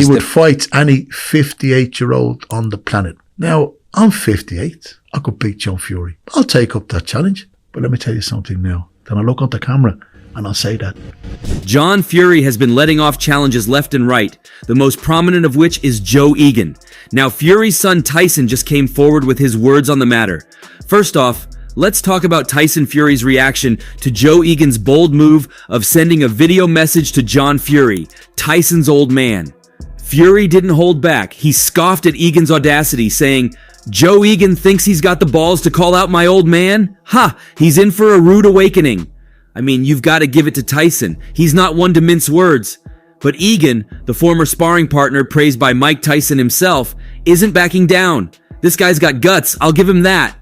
he would fight any 58-year-old on the planet. Now, I'm 58. I could beat John Fury. I'll take up that challenge. But let me tell you something now. Then I'll look at the camera and I'll say that. John Fury has been letting off challenges left and right, the most prominent of which is Joe Egan. Now, Fury's son Tyson just came forward with his words on the matter. First off, let's talk about Tyson Fury's reaction to Joe Egan's bold move of sending a video message to John Fury, Tyson's old man. Fury didn't hold back. He scoffed at Egan's audacity, saying, "Joe Egan thinks he's got the balls to call out my old man? Ha! He's in for a rude awakening." I mean, you've got to give it to Tyson. He's not one to mince words. But Egan, the former sparring partner praised by Mike Tyson himself, isn't backing down. This guy's got guts, I'll give him that.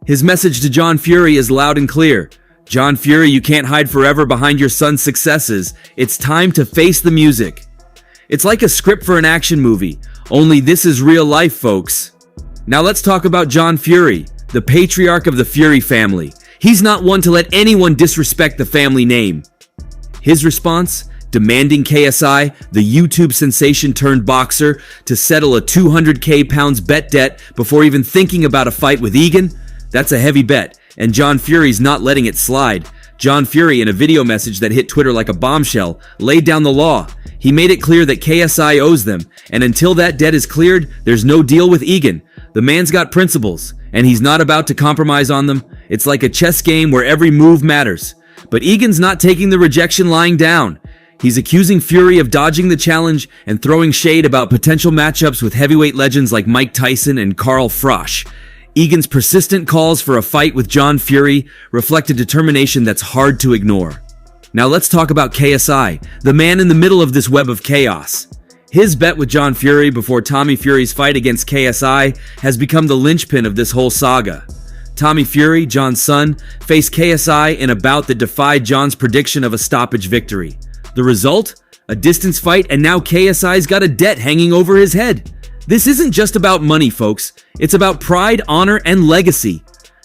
His message to John Fury is loud and clear. John Fury, you can't hide forever behind your son's successes. It's time to face the music. It's like a script for an action movie, only this is real life, folks. Now let's talk about John Fury, the patriarch of the Fury family. He's not one to let anyone disrespect the family name. His response? Demanding KSI, the YouTube sensation turned boxer, to settle a 200K pounds bet debt before even thinking about a fight with Egan? That's a heavy bet, and John Fury's not letting it slide. John Fury, in a video message that hit Twitter like a bombshell, laid down the law. He made it clear that KSI owes them, and until that debt is cleared, there's no deal with Egan. The man's got principles, and he's not about to compromise on them. It's like a chess game where every move matters. But Egan's not taking the rejection lying down. He's accusing Fury of dodging the challenge and throwing shade about potential matchups with heavyweight legends like Mike Tyson and Carl Frosch. Egan's persistent calls for a fight with John Fury reflect a determination that's hard to ignore. Now let's talk about KSI, the man in the middle of this web of chaos. His bet with John Fury before Tommy Fury's fight against KSI has become the linchpin of this whole saga. Tommy Fury, John's son, faced KSI in a bout that defied John's prediction of a stoppage victory. The result? A distance fight, and now KSI's got a debt hanging over his head. This isn't just about money, folks. It's about pride, honor, and legacy.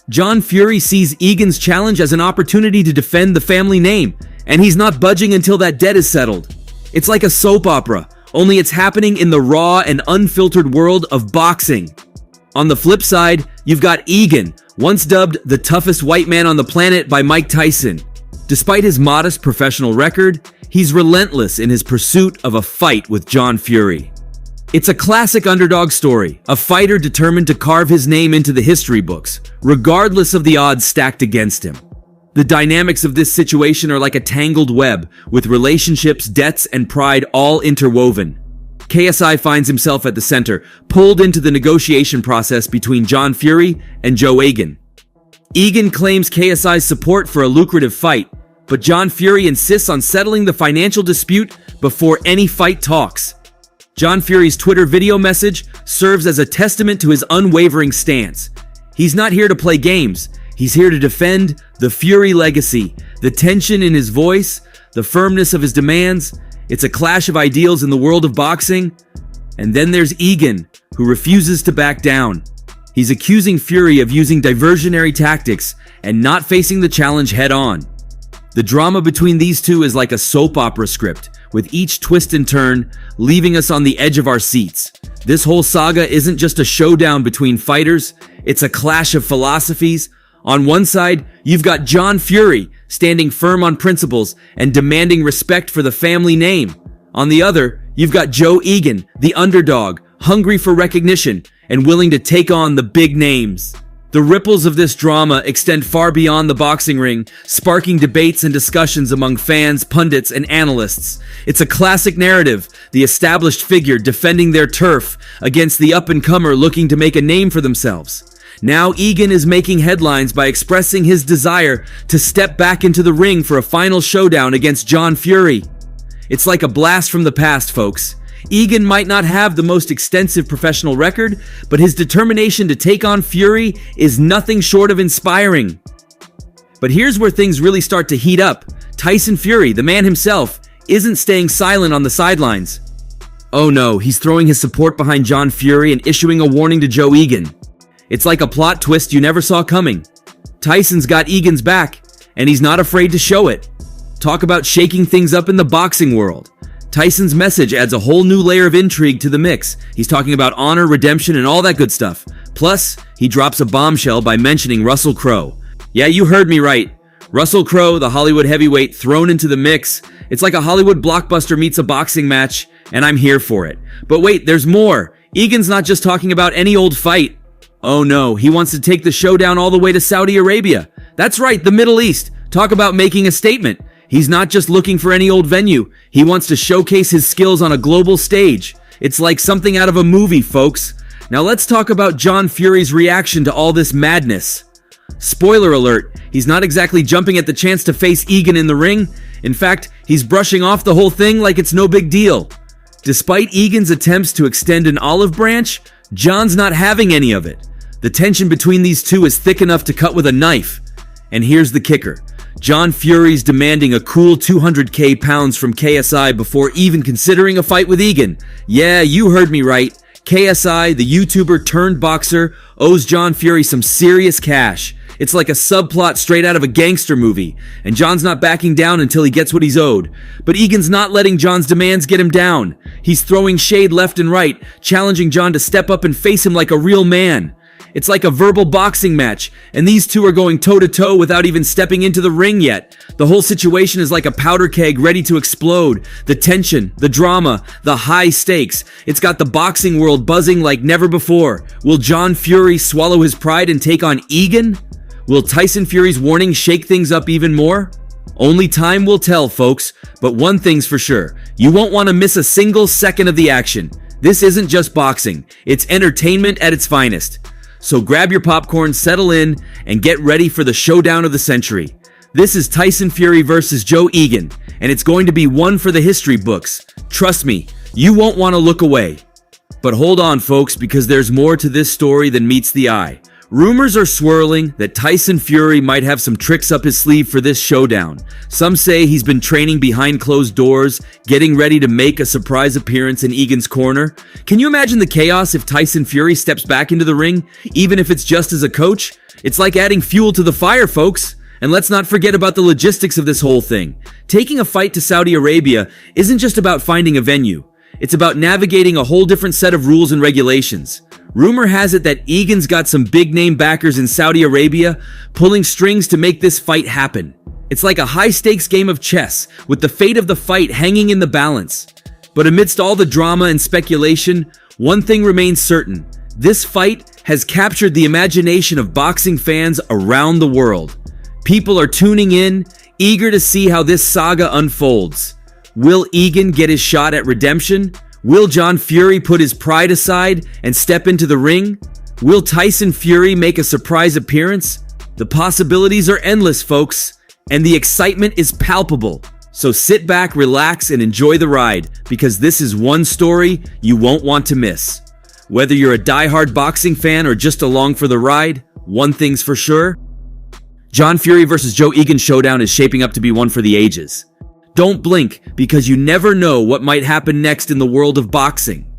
John Fury sees Egan's challenge as an opportunity to defend the family name, and he's not budging until that debt is settled. It's like a soap opera, only it's happening in the raw and unfiltered world of boxing. On the flip side, you've got Egan, once dubbed the toughest white man on the planet by Mike Tyson. Despite his modest professional record, he's relentless in his pursuit of a fight with John Fury. It's a classic underdog story, a fighter determined to carve his name into the history books, regardless of the odds stacked against him. The dynamics of this situation are like a tangled web, with relationships, debts, and pride all interwoven. KSI finds himself at the center, pulled into the negotiation process between John Fury and Joe Egan. Egan claims KSI's support for a lucrative fight, but John Fury insists on settling the financial dispute before any fight talks. John Fury's Twitter video message serves as a testament to his unwavering stance. He's not here to play games. He's here to defend the Fury legacy, the tension in his voice, the firmness of his demands. It's a clash of ideals in the world of boxing. And then there's Egan, who refuses to back down. He's accusing Fury of using diversionary tactics and not facing the challenge head on. The drama between these two is like a soap opera script, with each twist and turn leaving us on the edge of our seats. This whole saga isn't just a showdown between fighters, it's a clash of philosophies. On one side, you've got John Fury, standing firm on principles and demanding respect for the family name. On the other, you've got Joe Egan, the underdog, hungry for recognition and willing to take on the big names. The ripples of this drama extend far beyond the boxing ring, sparking debates and discussions among fans, pundits, and analysts. It's a classic narrative, the established figure defending their turf against the up-and-comer looking to make a name for themselves. Now Egan is making headlines by expressing his desire to step back into the ring for a final showdown against John Fury. It's like a blast from the past, folks. Egan might not have the most extensive professional record, but his determination to take on Fury is nothing short of inspiring. But here's where things really start to heat up. Tyson Fury, the man himself, isn't staying silent on the sidelines. Oh no, he's throwing his support behind John Fury and issuing a warning to Joe Egan. It's like a plot twist you never saw coming. Tyson's got Egan's back, and he's not afraid to show it. Talk about shaking things up in the boxing world. Tyson's message adds a whole new layer of intrigue to the mix. He's talking about honor, redemption, and all that good stuff. Plus, he drops a bombshell by mentioning Russell Crowe. Yeah, you heard me right. Russell Crowe, the Hollywood heavyweight, thrown into the mix. It's like a Hollywood blockbuster meets a boxing match, and I'm here for it. But wait, there's more. Egan's not just talking about any old fight. Oh no, he wants to take the showdown all the way to Saudi Arabia. That's right, the Middle East. Talk about making a statement. He's not just looking for any old venue. He wants to showcase his skills on a global stage. It's like something out of a movie, folks. Now let's talk about John Fury's reaction to all this madness. Spoiler alert, he's not exactly jumping at the chance to face Egan in the ring. In fact, he's brushing off the whole thing like it's no big deal. Despite Egan's attempts to extend an olive branch, John's not having any of it. The tension between these two is thick enough to cut with a knife. And here's the kicker. John Fury's demanding a cool 200k pounds from KSI before even considering a fight with Egan. Yeah, you heard me right. KSI, the YouTuber turned boxer, owes John Fury some serious cash. It's like a subplot straight out of a gangster movie, and John's not backing down until he gets what he's owed. But Egan's not letting John's demands get him down. He's throwing shade left and right, challenging John to step up and face him like a real man. It's like a verbal boxing match, and these two are going toe-to-toe without even stepping into the ring yet. The whole situation is like a powder keg ready to explode. The tension, the drama, the high stakes. It's got the boxing world buzzing like never before. Will John Fury swallow his pride and take on Egan? Will Tyson Fury's warning shake things up even more? Only time will tell, folks, but one thing's for sure. You won't want to miss a single second of the action. This isn't just boxing, it's entertainment at its finest. So grab your popcorn, settle in, and get ready for the showdown of the century. This is Tyson Fury versus Joe Egan, and it's going to be one for the history books. Trust me, you won't want to look away. But hold on, folks, because there's more to this story than meets the eye. Rumors are swirling that Tyson Fury might have some tricks up his sleeve for this showdown. Some say he's been training behind closed doors, getting ready to make a surprise appearance in Egan's corner. Can you imagine the chaos if Tyson Fury steps back into the ring, even if it's just as a coach? It's like adding fuel to the fire, folks. And let's not forget about the logistics of this whole thing. Taking a fight to Saudi Arabia isn't just about finding a venue. It's about navigating a whole different set of rules and regulations. Rumor has it that Egan's got some big-name backers in Saudi Arabia pulling strings to make this fight happen. It's like a high-stakes game of chess, with the fate of the fight hanging in the balance. But amidst all the drama and speculation, one thing remains certain. This fight has captured the imagination of boxing fans around the world. People are tuning in, eager to see how this saga unfolds. Will Egan get his shot at redemption? Will John Fury put his pride aside and step into the ring? Will Tyson Fury make a surprise appearance? The possibilities are endless, folks, and the excitement is palpable. So sit back, relax, and enjoy the ride, because this is one story you won't want to miss. Whether you're a diehard boxing fan or just along for the ride, one thing's for sure. John Fury versus Joe Egan showdown is shaping up to be one for the ages. Don't blink, because you never know what might happen next in the world of boxing.